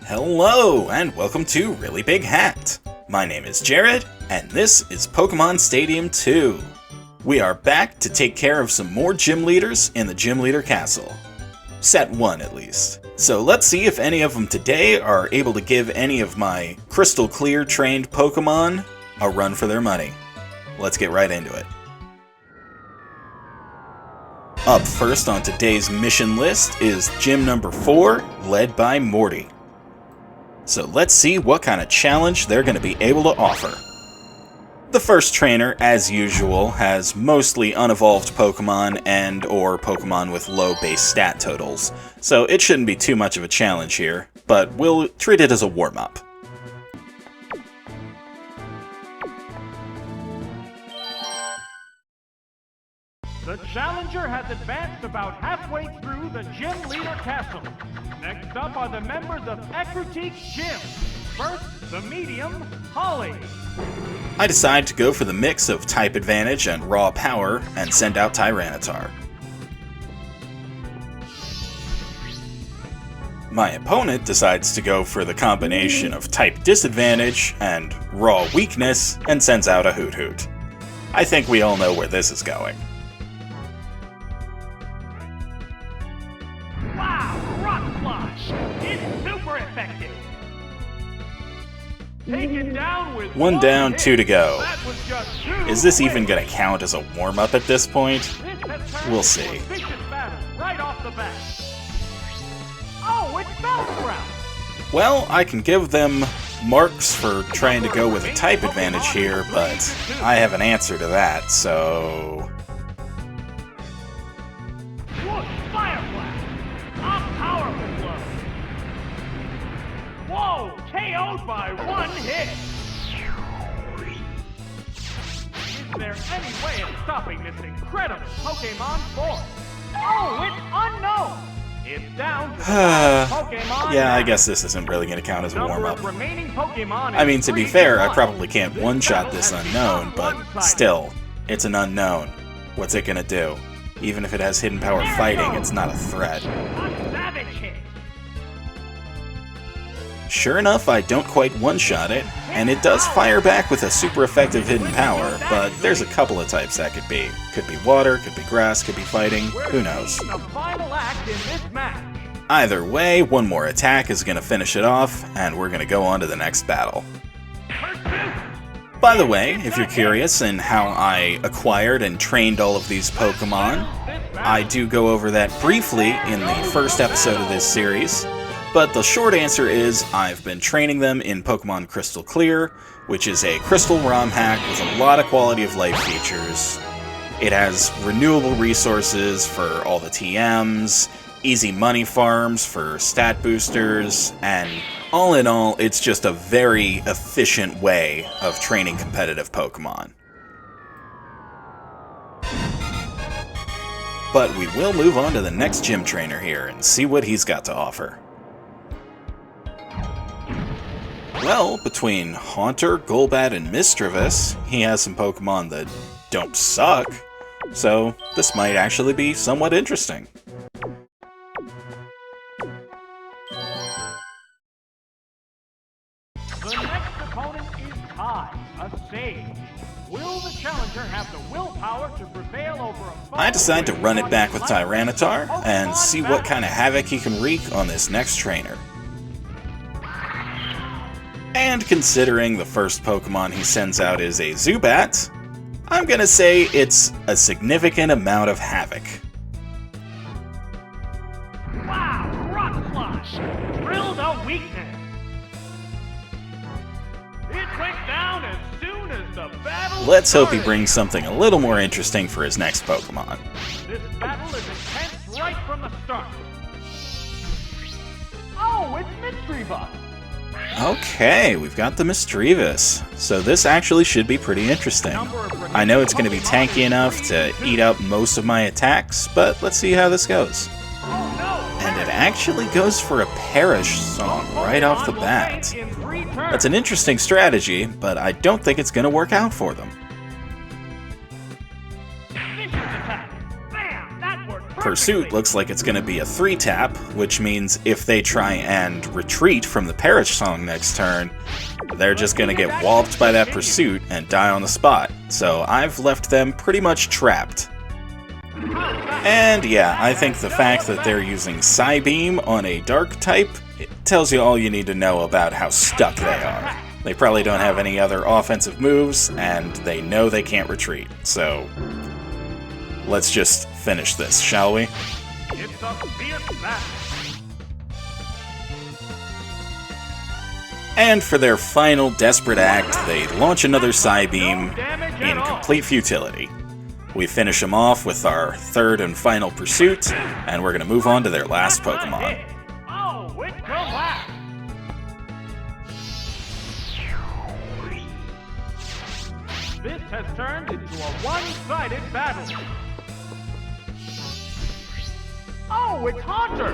Hello, and welcome to Really Big Hat. My name is Jared, and this is Pokemon Stadium 2. We are back to take care of some more gym leaders in the Gym Leader Castle. Set 1, at least. So let's see if any of them today are able to give any of my Crystal Clear trained Pokemon a run for their money. Let's get right into it. Up first on today's mission list is Gym number 4, led by Morty. So let's see what kind of challenge they're going to be able to offer. The first trainer, as usual, has mostly unevolved Pokemon and/or Pokemon with low base stat totals, so it shouldn't be too much of a challenge here, but we'll treat it as a warm-up. The challenger has advanced about halfway through the Gym Leader Castle. Next up are the members of Ecruteak Gym. First, the medium, Holly. I decide to go for the mix of type advantage and raw power and send out Tyranitar. My opponent decides to go for the combination of type disadvantage and raw weakness and sends out a Hoot Hoot. I think we all know where this is going. It's super effective. Take it down with one down, 2 to go. That was just Is this even going to count as a warm-up at this point? We'll see. Right off the bat. Oh, it's battleground. Well, I can give them marks for trying to go with a type advantage here, but I have an answer to that, so... Whoosh, Fire Blast. A powerful blow. Whoa, KO'd by one hit. Is there any way of stopping this incredible Pokemon force? Oh, it's unknown. It's down to Pokemon. Yeah, I guess this isn't really going to count as a warm-up. I I mean, to be fair, I probably can't one-shot this unknown, but still, it's an unknown. What's it going to do? Even if it has hidden power fighting, it's not a threat. Sure enough, I don't quite one-shot it, and it does fire back with a super effective hidden power, but there's a couple of types that could be. Could be water, could be grass, could be fighting, who knows. Either way, one more attack is going to finish it off, and we're going to go on to the next battle. By the way, if you're curious in how I acquired and trained all of these Pokemon, I do go over that briefly in the first episode of this series. But the short answer is, I've been training them in Pokemon Crystal Clear, which is a crystal ROM hack with a lot of quality of life features. It has renewable resources for all the TMs, easy money farms for stat boosters, and all in all, it's just a very efficient way of training competitive Pokemon. But we will move on to the next gym trainer here and see what he's got to offer. Well, between Haunter, Golbat, and Misdreavus, he has some Pokemon that don't suck, so this might actually be somewhat interesting. The next opponent is Kai, a Sage. Will the challenger have the willpower to prevail over a... I decide to run it back with Tyranitar and see what kind of havoc he can wreak on this next trainer. And considering the first Pokemon he sends out is a Zubat, I'm gonna say it's a significant amount of havoc. Wow, Rock Flush! Drilled a weakness! It went down as soon as the battle Let's hope he started. brings something a little more interesting for his next Pokemon. This battle is intense right from the start. Oh, it's Misdreavus! Okay, we've got the Misdreavus, so this actually should be pretty interesting. I know it's going to be tanky enough to eat up most of my attacks, but let's see how this goes. And it actually goes for a Perish song right off the bat. That's an interesting strategy, but I don't think it's going to work out for them. Pursuit looks like it's going to be a 3-tap, which means if they try and retreat from the Perish Song next turn, they're just going to get walloped by that Pursuit and die on the spot. So I've left them pretty much trapped. And yeah, I think the fact that they're using Psybeam on a Dark type, it tells you all you need to know about how stuck they are. They probably don't have any other offensive moves, and they know they can't retreat. So let's just finish this, shall we? It's a fierce battle. And for their final desperate act, they launch another Psybeam in complete futility. We finish them off with our third and final pursuit, and we're going to move on to their last Pokemon. Oh, it collapsed. This has turned into a one-sided battle. Oh, it's Haunter!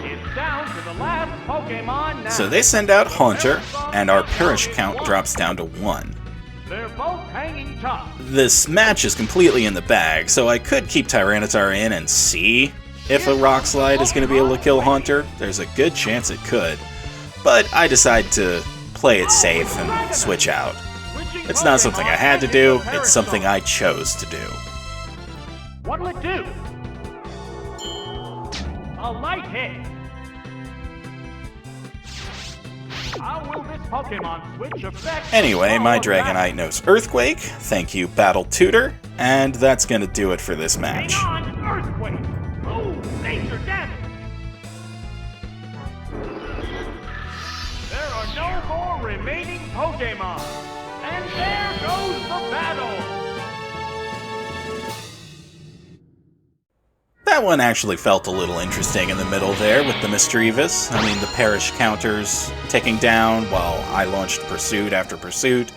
It's down to the last Pokemon now. So they send out Haunter, and our Perish count drops down to 1. They're both hanging tough. This match is completely in the bag, so I could keep Tyranitar in and see if a Rock Slide is going to be able to kill Haunter. There's a good chance it could, but I decide to play it safe and switch out. It's not something I had to do, it's something I chose to do. What'll it do? A light hit. How will this Pokemon switch affect? Anyway, my Dragonite knows Earthquake, thank you Battle Tutor, and that's gonna do it for this match. Hang on, Earthquake! Oh, major damage! There are no more remaining Pokemon! And there goes the battle! That one actually felt a little interesting in the middle there with the Mischievous. I mean, the Perish counters ticking down while I launched Pursuit after Pursuit.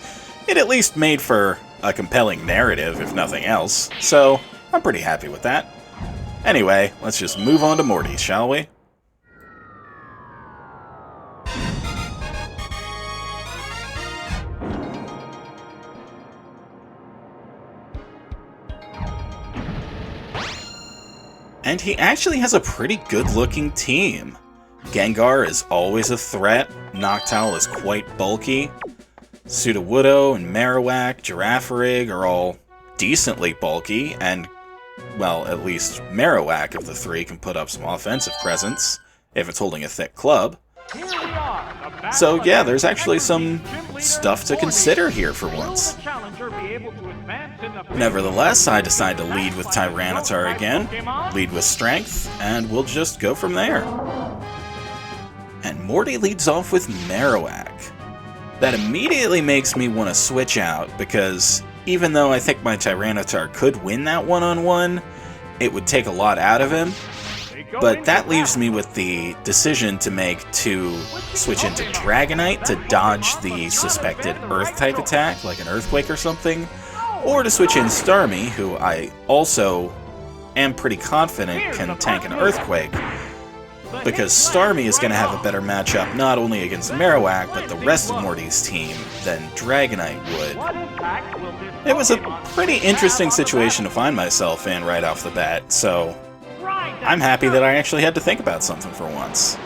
It at least made for a compelling narrative, if nothing else, so I'm pretty happy with that. Anyway, let's just move on to Morty, shall we? And he actually has a pretty good-looking team. Gengar is always a threat, Noctowl is quite bulky, Sudowoodo and Marowak, Girafarig are all decently bulky, and, well, at least Marowak of the three can put up some offensive presence, if it's holding a thick club. So yeah, there's actually some stuff to consider here for once. Nevertheless, I decide to lead with Tyranitar again, lead with Strength, and we'll just go from there. And Morty leads off with Marowak. That immediately makes me want to switch out, because even though I think my Tyranitar could win that one-on-one, it would take a lot out of him. But that leaves me with the decision to make to switch into Dragonite to dodge the suspected Earth-type attack, like an Earthquake or something, or to switch in Starmie, who I also am pretty confident can tank an Earthquake, because Starmie is going to have a better matchup not only against Marowak, but the rest of Morty's team than Dragonite would. It was a pretty interesting situation to find myself in right off the bat, so I'm happy that I actually had to think about something for once.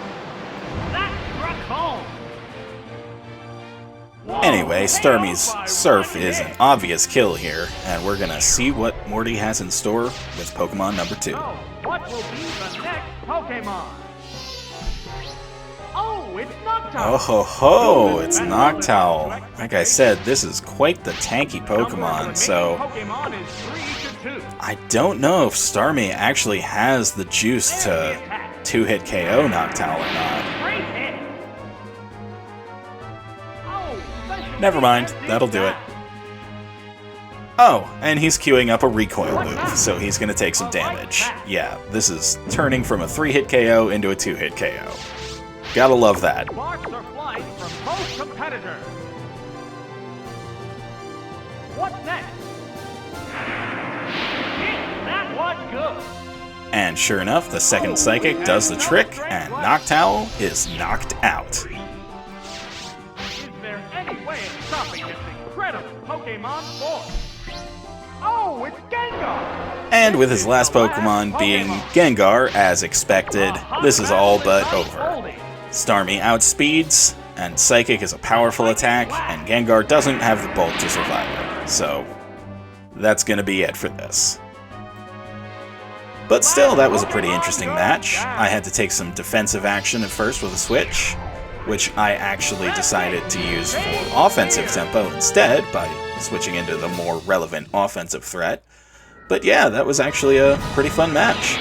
Anyway, Starmie's Surf is an obvious kill here, and we're gonna see what Morty has in store with Pokemon number 2. What will be the next Pokemon? Oh, it's Noctowl! Oh ho ho, it's Noctowl. Like I said, this is quite the tanky Pokemon, so I don't know if Starmie actually has the juice to 2-hit KO Noctowl or not. Never mind, that'll do it. Oh, and he's queuing up a recoil move, so he's gonna take some damage. Yeah, this is turning from a 3-hit KO into a 2-hit KO. Gotta love that. Sparks are flying from both competitors. What's next? That was good. And sure enough, the second Psychic does the trick, and Noctowl is knocked out. Is there any way of stopping this incredible Pokemon force? Oh, it's Gengar! And with his last Pokemon being Gengar, as expected, this is all but over. Starmie outspeeds, and Psychic is a powerful attack, and Gengar doesn't have the bulk to survive it. So, that's gonna be it for this. But still, that was a pretty interesting match. I had to take some defensive action at first with a switch, which I actually decided to use for offensive tempo instead by switching into the more relevant offensive threat. But yeah, that was actually a pretty fun match.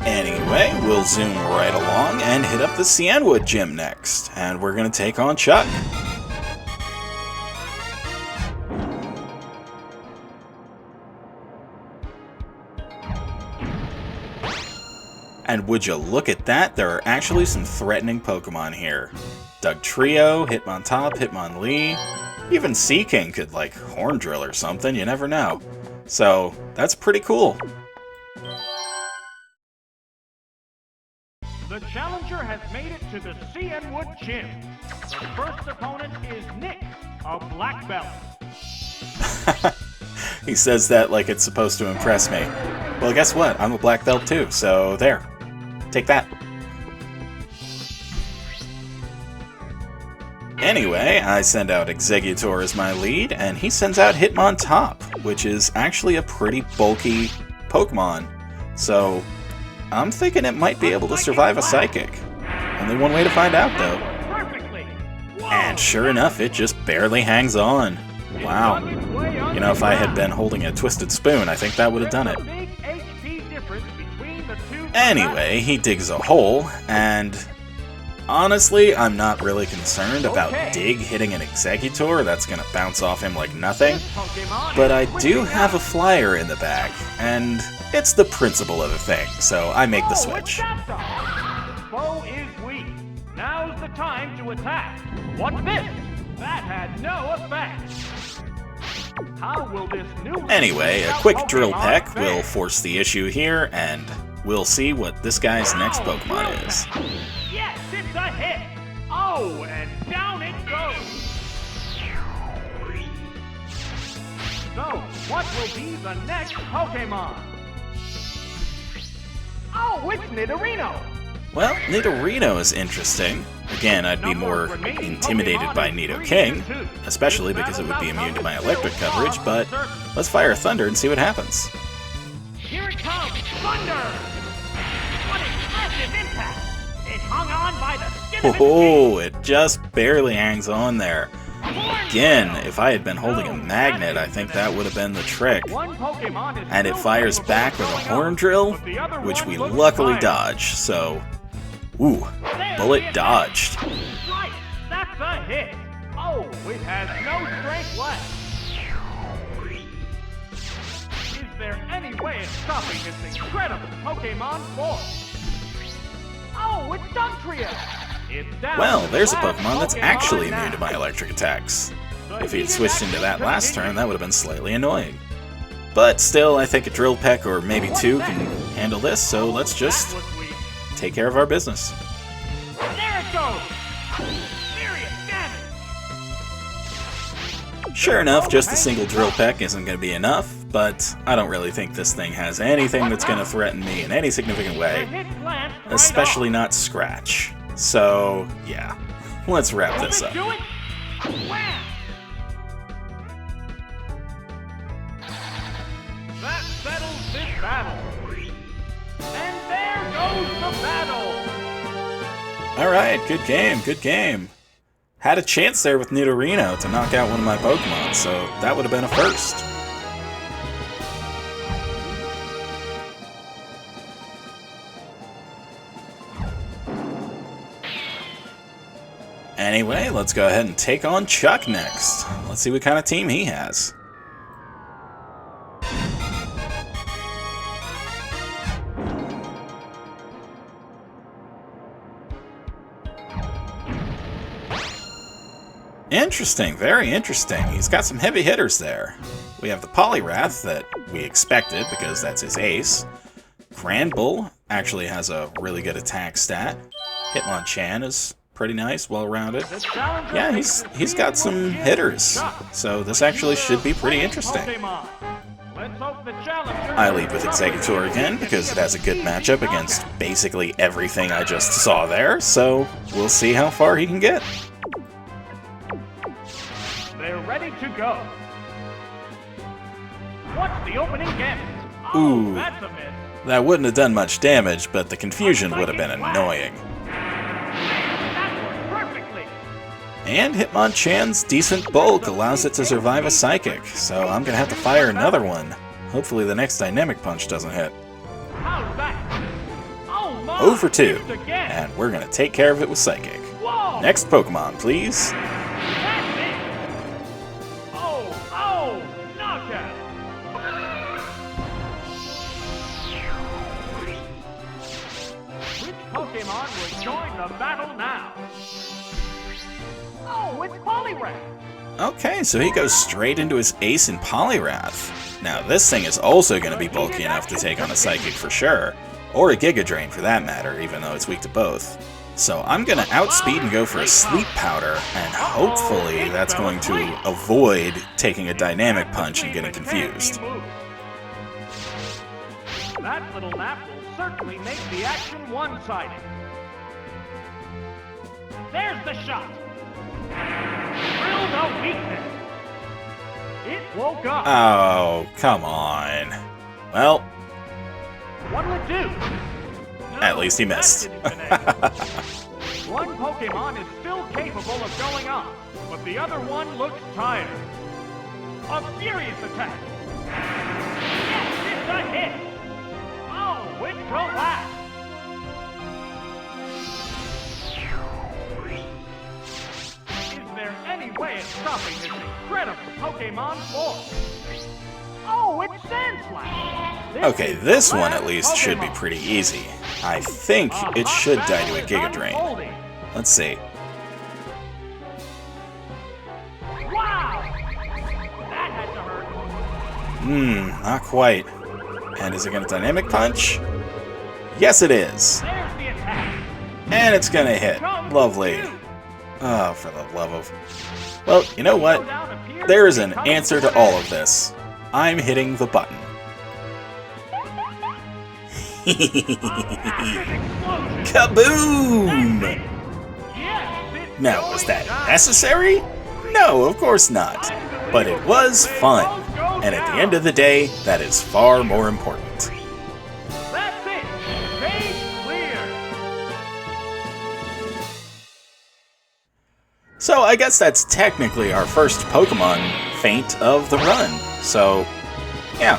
Anyway, we'll zoom right along and hit up the Cianwood Gym next, and we're going to take on Chuck. And would you look at that, there are actually some threatening Pokemon here. Dugtrio, Hitmontop, Hitmonlee, even Seaking could, like, Horn Drill or something, you never know. So, that's pretty cool. The challenger has made it to the Cianwood Gym. The first opponent is Nick, a black belt. He says that like it's supposed to impress me. Well, guess what? I'm a black belt too, so there. Take that. Anyway, I send out Exeggutor as my lead, and he sends out Hitmontop, which is actually a pretty bulky Pokemon. So, I'm thinking it might be able to survive a Psychic. Only one way to find out, though. And sure enough, it just barely hangs on. Wow. You know, if I had been holding a Twisted Spoon, I think that would have done it. Anyway, he digs a hole, and honestly, I'm not really concerned about Dig hitting an Exeggutor. That's going to bounce off him like nothing. But I do have a flyer in the bag, and it's the principle of the thing, so I make the switch. Foe is weak. Now's the time to attack. What's this? That had no effect. How will this new Anyway, a quick Drill Peck will force the issue here, and we'll see what this guy's next Pokemon is. Yes, it's a hit! Oh, and down it goes! So, what will be the next Pokemon? Oh, it's Nidorino! Well, Nidorino is interesting. Again, I'd be more intimidated by Nidoking, especially because it would be immune to my electric coverage, but let's fire Thunder and see what happens. Here it comes! Thunder! What impressive impact! It hung on by the skin of its Oh, it just barely hangs on there. Again, if I had been holding a magnet, I think that would have been the trick. And it fires back with a Horn Drill, which we luckily dodge, so... Ooh, bullet dodged. Right, that's a hit! Oh, it has no strength left! Is there any way of stopping this incredible Pokemon force? Oh, it's Dugtrio! Well, there's a Pokemon that's actually immune to my electric attacks. If he had switched into that last turn, that would have been slightly annoying. But still, I think a Drill Peck or maybe two can handle this, so let's just take care of our business. There it goes! Serious damage! Sure enough, just a single Drill Peck isn't going to be enough, but I don't really think this thing has anything that's going to threaten me in any significant way, especially not Scratch. So, yeah, let's wrap this up. That settles this battle. And there goes the battle. Alright, good game, good game. Had a chance there with Nidorino to knock out one of my Pokemon, so that would have been a first. Anyway, let's go ahead and take on Chuck next. Let's see what kind of team he has. Interesting, very interesting. He's got some heavy hitters there. We have the Poliwrath that we expected because that's his ace. Granbull actually has a really good attack stat. Hitmonchan is pretty nice, well-rounded. The challenger Yeah, thinks the he's team got will some give hitters, it a shot. so this actually should be pretty interesting. Pokemon. Let's hope the challenger I lead with Exeggutor again because it has a good matchup against basically everything I just saw there, so we'll see how far he can get. They're ready to go. What's the opening gambit? Ooh. Oh, that's a miss. That wouldn't have done much damage, but the confusion would have been annoying. That worked perfectly. And Hitmonchan's decent bulk allows it to survive a Psychic, so I'm gonna have to fire another one. Hopefully the next Dynamic Punch doesn't hit. How's that? Oh my! 0 for 2, missed again. and we're gonna take care of it with Psychic. Whoa! Next Pokemon, please. That's it. Oh, knockout. Which Pokemon will join the battle now? Oh, it's Poliwrath. Okay, so he goes straight into his ace in Poliwrath. Now this thing is also going to be bulky enough to take on a Psychic for sure, or a Giga Drain for that matter, even though it's weak to both. So I'm going to outspeed and go for a Sleep Powder, and hopefully that's going to avoid taking a Dynamic Punch and getting confused. That little nap will certainly make the action one-sided. There's the shot. Drill no weakness. It woke up. Oh, come on. Well, What'll it do? at least he missed. One Pokemon is still capable of going on, but the other one looks tired. A furious attack. Yes, it's a hit. Oh, it collapsed. Is there any way of stopping this incredible Pokemon force? Oh, it's Sand Slash. Okay, this one at least should be pretty easy. I think it should die to a Giga Drain. Let's see. Wow! That had to hurt. Not quite. And is it going to Dynamic Punch? Yes, it is. There's the attack. And it's going to hit. Lovely. Oh, for the love of... Well, you know what? There is an answer to all of this. I'm hitting the button. Kaboom! Now, was that necessary? No, of course not. But it was fun. And at the end of the day, that is far more important. That's it. Stage clear. So I guess that's technically our first Pokemon feint of the run. So, yeah.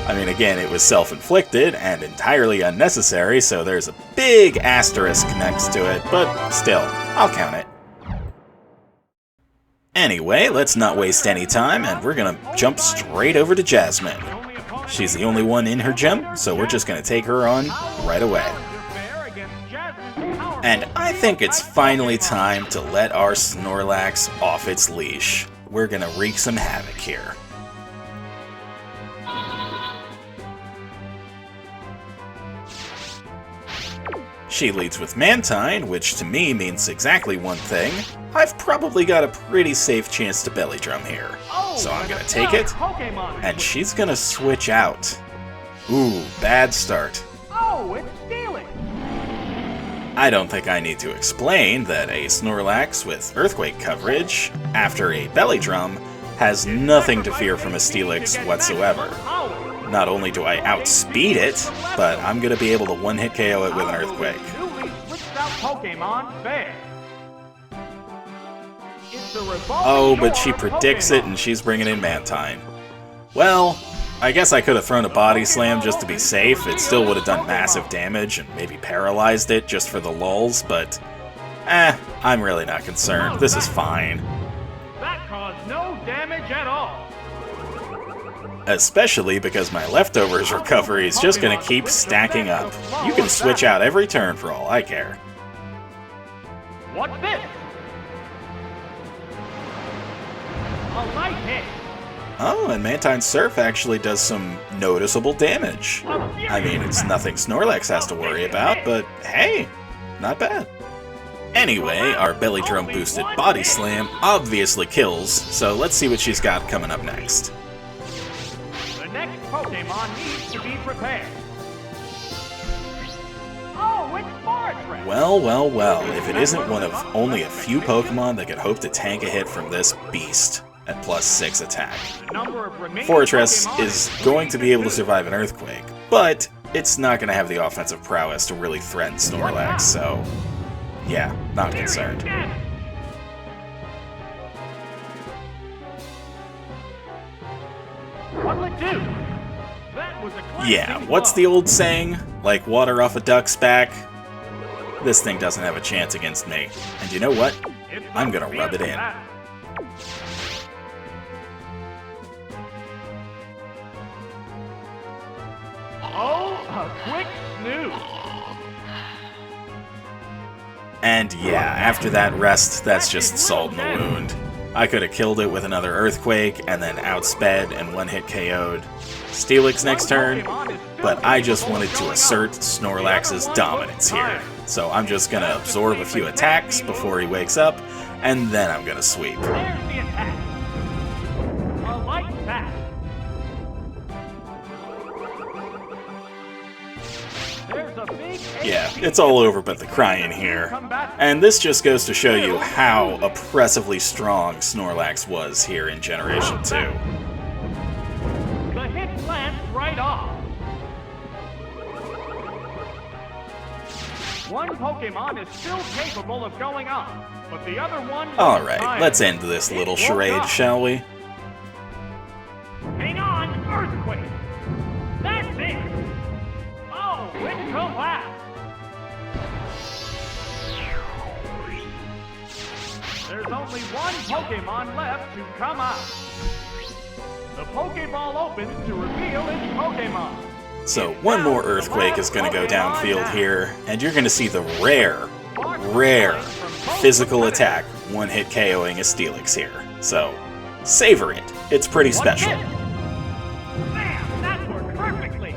I mean, again, it was self-inflicted and entirely unnecessary, so there's a big asterisk next to it, but still, I'll count it. Anyway, let's not waste any time, and we're gonna jump straight over to Jasmine. She's the only one in her gym, so we're just gonna take her on right away. And I think it's finally time to let our Snorlax off its leash. We're gonna wreak some havoc here. She leads with Mantine, which to me means exactly one thing. I've probably got a pretty safe chance to Belly Drum here. So I'm gonna take it, and she's gonna switch out. Ooh, bad start. Oh, it's stealing. I don't think I need to explain that a Snorlax with Earthquake coverage, after a Belly Drum, has nothing to fear from a Steelix whatsoever. Not only do I outspeed it, but I'm going to be able to one-hit KO it with an Earthquake. Oh, but she predicts it and she's bringing in Mantine. Well, I guess I could have thrown a Body Slam just to be safe. It still would have done massive damage and maybe paralyzed it just for the lulz, but I'm really not concerned. This is fine. That caused no damage at all. Especially because my Leftovers recovery is just going to keep stacking up. You can switch out every turn for all I care. What's this? A light hit. Oh, and Mantine Surf actually does some noticeable damage. I mean, it's nothing Snorlax has to worry about, but hey, not bad. Anyway, our belly drum boosted body slam obviously kills, so let's see what she's got coming up next. The next Pokemon needs to be prepared. Oh, it's Morty-Jasmine! Well, well, well, if it isn't one of only a few Pokemon that could hope to tank a hit from this beast at +6 attack. Fortress is going to be able to survive an Earthquake, but it's not going to have the offensive prowess to really threaten Snorlax, so yeah, not concerned. What'll it do? That was a Yeah, what's the old saying? Like water off a duck's back? This thing doesn't have a chance against me. And you know what? I'm gonna rub it in. Oh, a quick snooze. And yeah, after that rest, that's just salt in the wound. I could have killed it with another Earthquake, and then outsped and one-hit KO'd Steelix next turn, but I just wanted to assert Snorlax's dominance here. So I'm just gonna absorb a few attacks before he wakes up, and then I'm gonna sweep. There's the attack. A light attack. There's a big Yeah, it's all over but the crying here. And this just goes to show you how oppressively strong Snorlax was here in Generation 2. The hit lands right off. One Pokemon is still capable of going up, but the other one... Alright, let's end this little charade, shall we? Hang on, Earthquake! That's it! Oh, it collapsed! There's only one Pokemon left to come out. The Pokeball opens to reveal its Pokemon. So one more Earthquake is going to go downfield here, and you're going to see the rare physical attack one-hit KOing a Steelix here. So savor it. It's pretty special. Bam! That worked perfectly!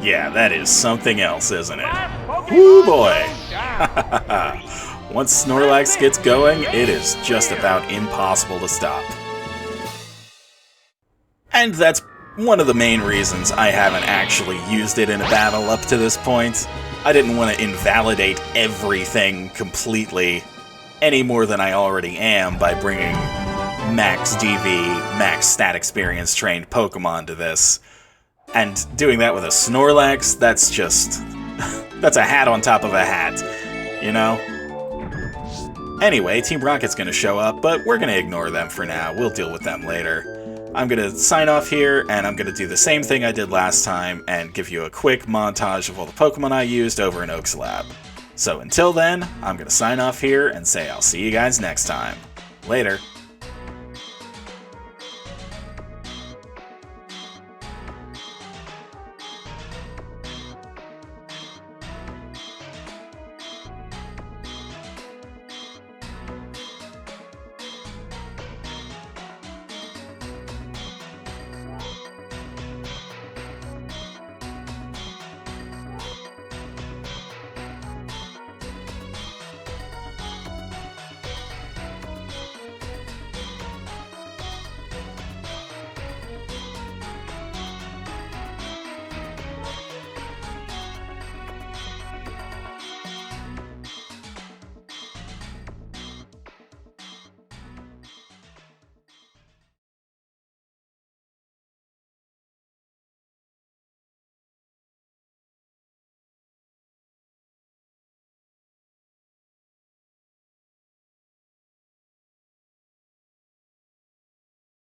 Yeah, that is something else, isn't it? Woo boy! Once Snorlax gets going, it is just about impossible to stop. And that's one of the main reasons I haven't actually used it in a battle up to this point. I didn't want to invalidate everything completely, any more than I already am by bringing max DV, max stat experience trained Pokemon to this. And doing that with a Snorlax, that's just... that's a hat on top of a hat, you know? Anyway, Team Rocket's gonna show up, but we're gonna ignore them for now. We'll deal with them later. I'm gonna sign off here, and I'm gonna do the same thing I did last time, and give you a quick montage of all the Pokemon I used over in Oak's lab. So until then, I'm gonna sign off here and say I'll see you guys next time. Later.